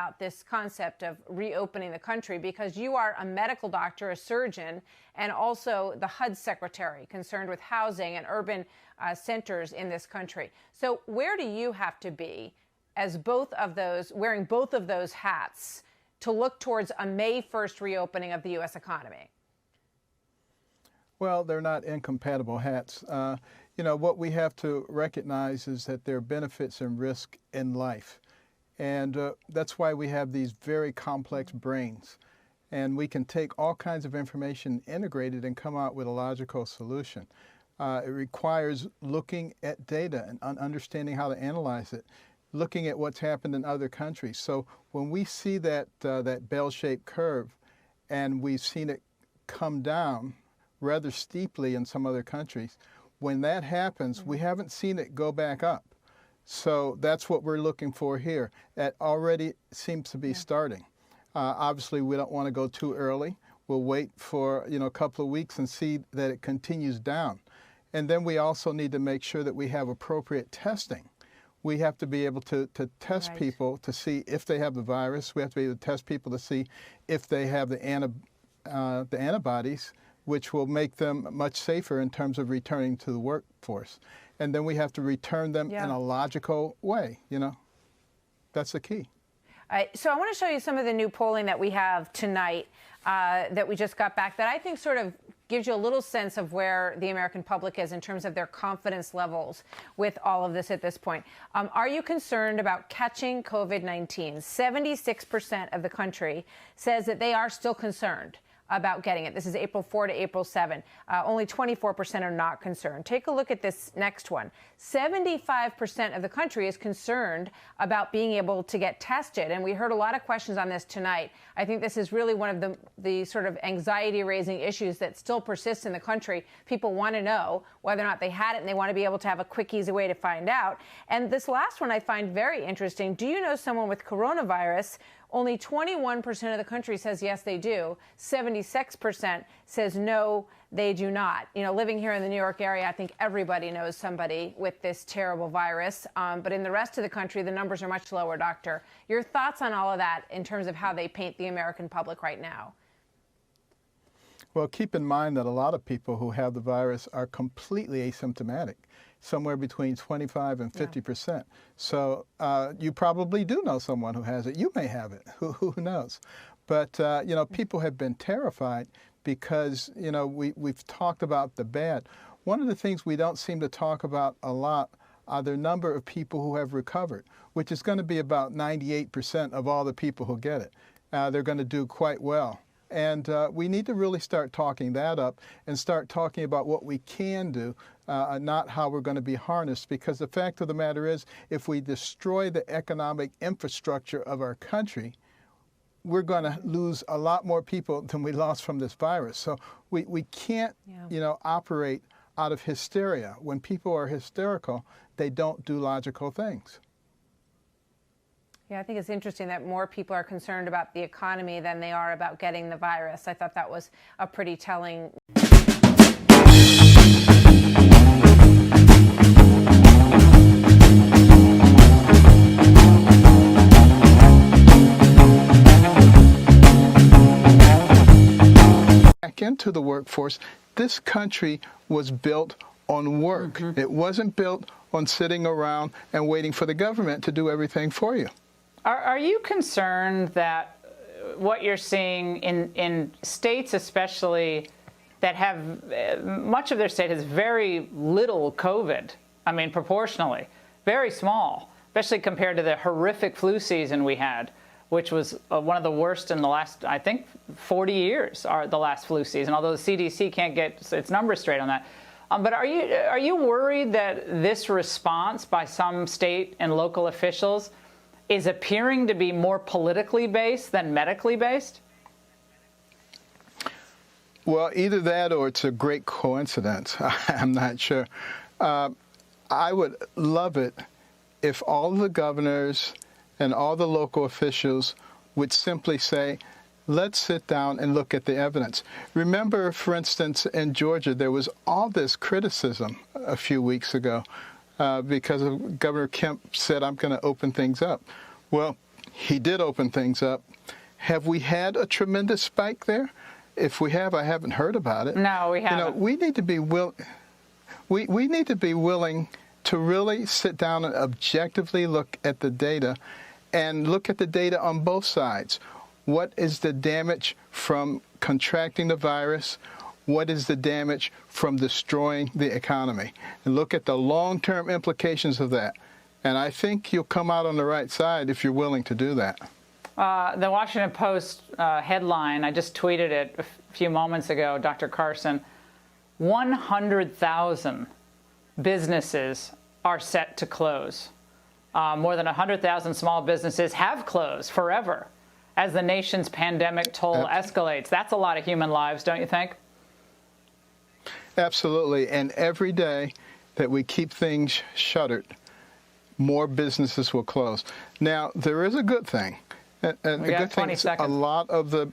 about this concept of reopening the country, because you are a medical doctor, a surgeon, and also the HUD secretary concerned with housing and urban centers in this country. So where do you have to be as both of those, wearing both of those hats, to look towards a May 1st reopening of the U.S. economy? Well, they're not incompatible hats. You know, what we have to recognize is that there are benefits and risk in life. And that's why we have these very complex brains. And we can take all kinds of information, integrate it, and come out with a logical solution. It requires looking at data and understanding how to analyze it, looking at what's happened in other countries. So when we see that, that bell-shaped curve, and we've seen it come down rather steeply in some other countries, when that happens, we haven't seen it go back up. So that's what we're looking for here. That already seems to be starting. Obviously, we don't want to go too early. We'll wait for a couple of weeks and see that it continues down. And then we also need to make sure that we have appropriate testing. We have to be able to test people to see if they have the virus. We have to be able to test people to see if they have the antibodies, which will make them much safer in terms of returning to the workforce. And then we have to return them in a logical way, That's the key. So I want to show you some of the new polling that we have tonight that we just got back that I think sort of gives you a little sense of where the American public is in terms of their confidence levels with all of this at this point. Are you concerned about catching COVID-19? 76% of the country says that they are still concerned about getting it. This is April 4 to April 7. Only 24% are not concerned. Take a look at this next one. 75% of the country is concerned about being able to get tested. And we heard a lot of questions on this tonight. I think this is really one of the sort of anxiety-raising issues that still persists in the country. People want to know whether or not they had it, and they want to be able to have a quick, easy way to find out. And this last one I find very interesting. Do you know someone with coronavirus? Only 21% of the country says yes, they do. 76% says no, they do not. Living here in the New York area, I think everybody knows somebody with this terrible virus. But in the rest of the country, the numbers are much lower, Doctor. Your thoughts on all of that in terms of how they paint the American public right now? Well, keep in mind that a lot of people who have the virus are completely asymptomatic, somewhere between 25 and 50%. So you probably do know someone who has it. You may have it. Who knows? But, people have been terrified because, we've talked about the bad. One of the things we don't seem to talk about a lot are the number of people who have recovered, which is going to be about 98% of all the people who get it. They're going to do quite well. And we need to really start talking that up and start talking about what we can do, not how we're going to be harnessed. Because the fact of the matter is, if we destroy the economic infrastructure of our country, we're going to lose a lot more people than we lost from this virus. So we can't, operate out of hysteria. When people are hysterical, they don't do logical things. Yeah, I think it's interesting that more people are concerned about the economy than they are about getting the virus. I thought that was a pretty telling. Back into the workforce, this country was built on work. It wasn't built on sitting around and waiting for the government to do everything for you. Are you concerned that what you're seeing in states especially that have, much of their state has very little COVID, I mean proportionally, very small, especially compared to the horrific flu season we had, which was one of the worst in the last, I think, 40 years, the last flu season, although the CDC can't get its numbers straight on that. But are you worried that this response by some state and local officials is appearing to be more politically based than medically based? Well, either that or it's a great coincidence. I'm not sure. I would love it if all the governors and all the local officials would simply say, let's sit down and look at the evidence. Remember, for instance, in Georgia, there was all this criticism a few weeks ago because Governor Kemp said, I'm going to open things up. Well, he did open things up. Have we had a tremendous spike there? If we have, I haven't heard about it. No, we haven't. You know, we need to be we need to be willing to really sit down and objectively look at the data and look at the data on both sides. What is the damage from contracting the virus? What is the damage from destroying the economy? And look at the long-term implications of that. And I think you'll come out on the right side if you're willing to do that. The Washington Post headline, I just tweeted it a few moments ago, Dr. Carson, 100,000 businesses are set to close. More than 100,000 small businesses have closed forever as the nation's pandemic toll escalates. That's a lot of human lives, don't you think? Absolutely. And every day that we keep things shuttered, more businesses will close. Now, there is a good thing. And the good thing is a lot of the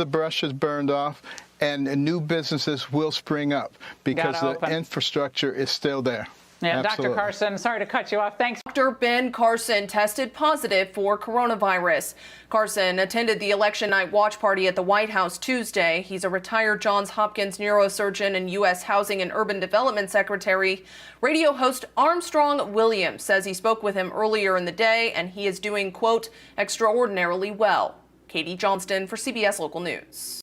brush is burned off, and new businesses will spring up because the infrastructure is still there. Yeah, Absolutely. Dr. Carson, sorry to cut you off. Thanks. Dr. Ben Carson tested positive for coronavirus. Carson attended the election night watch party at the White House Tuesday. He's a retired Johns Hopkins neurosurgeon and U.S. Housing and Urban Development Secretary. Radio host Armstrong Williams says he spoke with him earlier in the day, and he is doing, quote, extraordinarily well. Katie Johnston for CBS Local News.